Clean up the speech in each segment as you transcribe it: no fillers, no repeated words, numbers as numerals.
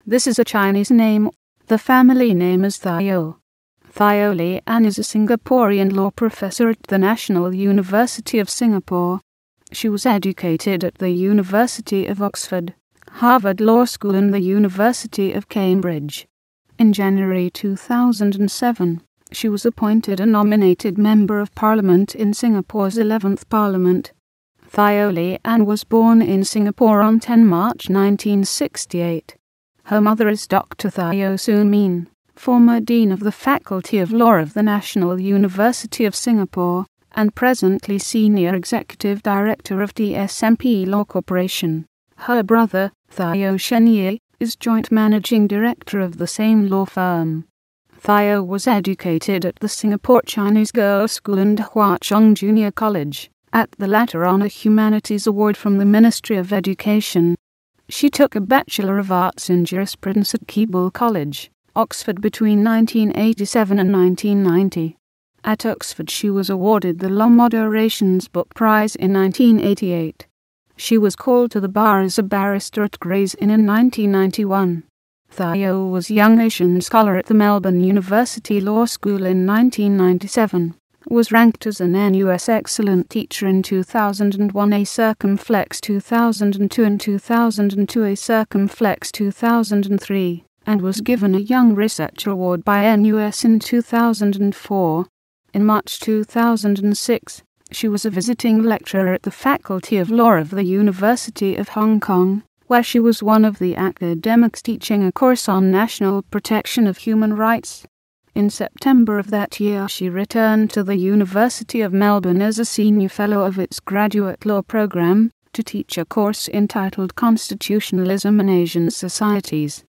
This is a Chinese name. The family name is Thio. Thio Li-ann is a Singaporean law professor at the National University of Singapore. She was educated at the University of Oxford, Harvard Law School and the University of Cambridge. In January 2007, she was appointed a nominated Member of Parliament in Singapore's 11th Parliament. Thio Li-ann was born in Singapore on 10 March 1968. Her mother is Dr. Thio Su Mien, former Dean of the Faculty of Law of the National University of Singapore, and presently Senior Executive Director of TSMP Law Corporation. Her brother, Thio Shen Yi, is Joint Managing Director of the same law firm. Thio was educated at the Singapore Chinese Girls' School and Chong Junior College, at the latter on a Humanities Award from the Ministry of Education. She took a Bachelor of Arts in Jurisprudence at Keble College, Oxford between 1987 and 1990. At Oxford she was awarded the Law Moderations Book Prize in 1988. She was called to the bar as a barrister at Gray's Inn in 1991. Thio was Young Asian Scholar at the Melbourne University Law School in 1997. Was ranked as an NUS Excellent Teacher in 2001, a Circumflex 2002 and 2002, a Circumflex 2003, and was given a Young Researcher Award by NUS in 2004. In March 2006, she was a visiting lecturer at the Faculty of Law of the University of Hong Kong, where she was one of the academics teaching a course on national protection of human rights. In September of that year she returned to the University of Melbourne as a senior fellow of its graduate law program, to teach a course entitled Constitutionalism in Asian Societies.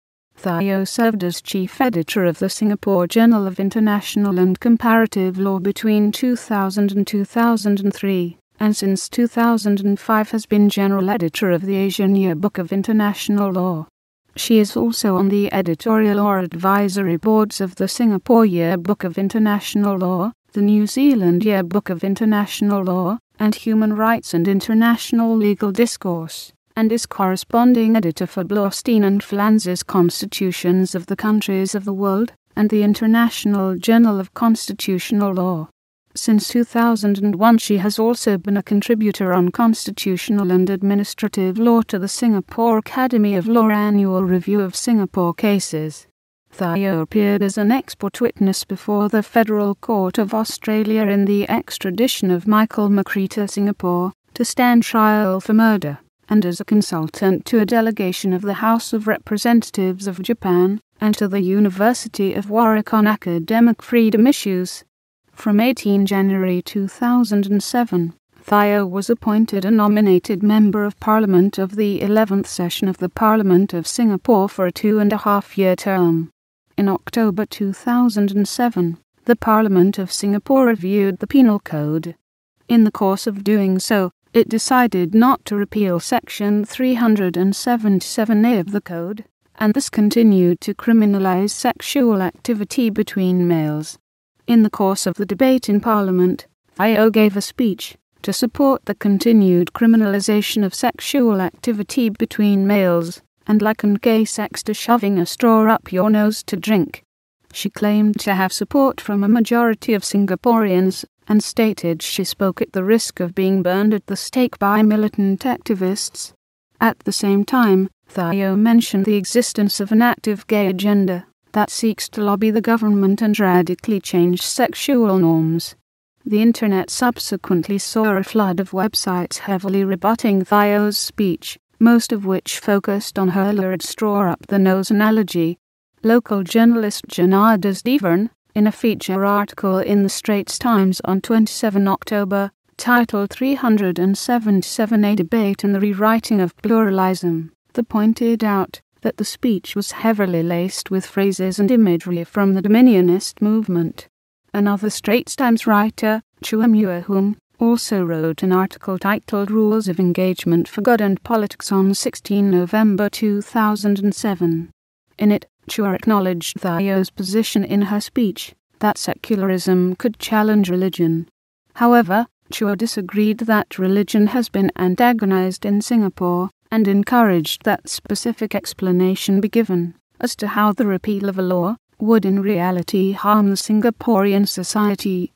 Thio served as chief editor of the Singapore Journal of International and Comparative Law between 2000 and 2003, and since 2005 has been general editor of the Asian Yearbook of International Law. She is also on the editorial or advisory boards of the Singapore Yearbook of International Law, the New Zealand Yearbook of International Law, and Human Rights and International Legal Discourse, and is corresponding editor for Blaustein and Flanz's Constitutions of the Countries of the World, and the International Journal of Constitutional Law. Since 2001 she has also been a contributor on constitutional and administrative law to the Singapore Academy of Law Annual Review of Singapore Cases. Thio appeared as an expert witness before the Federal Court of Australia in the extradition of Michael McCree to Singapore, to stand trial for murder, and as a consultant to a delegation of the House of Representatives of Japan, and to the University of Warwick on academic freedom issues. From 18 January 2007, Thio was appointed a nominated Member of Parliament of the 11th session of the Parliament of Singapore for a 2.5-year term. In October 2007, the Parliament of Singapore reviewed the Penal Code. In the course of doing so, it decided not to repeal Section 377A of the Code, and this continued to criminalise sexual activity between males. In the course of the debate in Parliament, Thio gave a speech to support the continued criminalisation of sexual activity between males, and likened gay sex to shoving a straw up your nose to drink. She claimed to have support from a majority of Singaporeans, and stated she spoke at the risk of being burned at the stake by militant activists. At the same time, Thio mentioned the existence of an active gay agenda that seeks to lobby the government and radically change sexual norms. The internet subsequently saw a flood of websites heavily rebutting Thio's speech, most of which focused on her lurid straw up the nose analogy. Local journalist Janardus Devern, in a feature article in the Straits Times on 27 October, titled 377A Debate and the Rewriting of Pluralism, pointed out that the speech was heavily laced with phrases and imagery from the Dominionist movement. Another Straits Times writer, Chua, also wrote an article titled Rules of Engagement for God and Politics on 16 November 2007. In it, Chua acknowledged Thio's position in her speech, that secularism could challenge religion. However, Chua disagreed that religion has been antagonized in Singapore, and encouraged that specific explanation be given. as to how the repeal of a law would in reality harm the Singaporean society.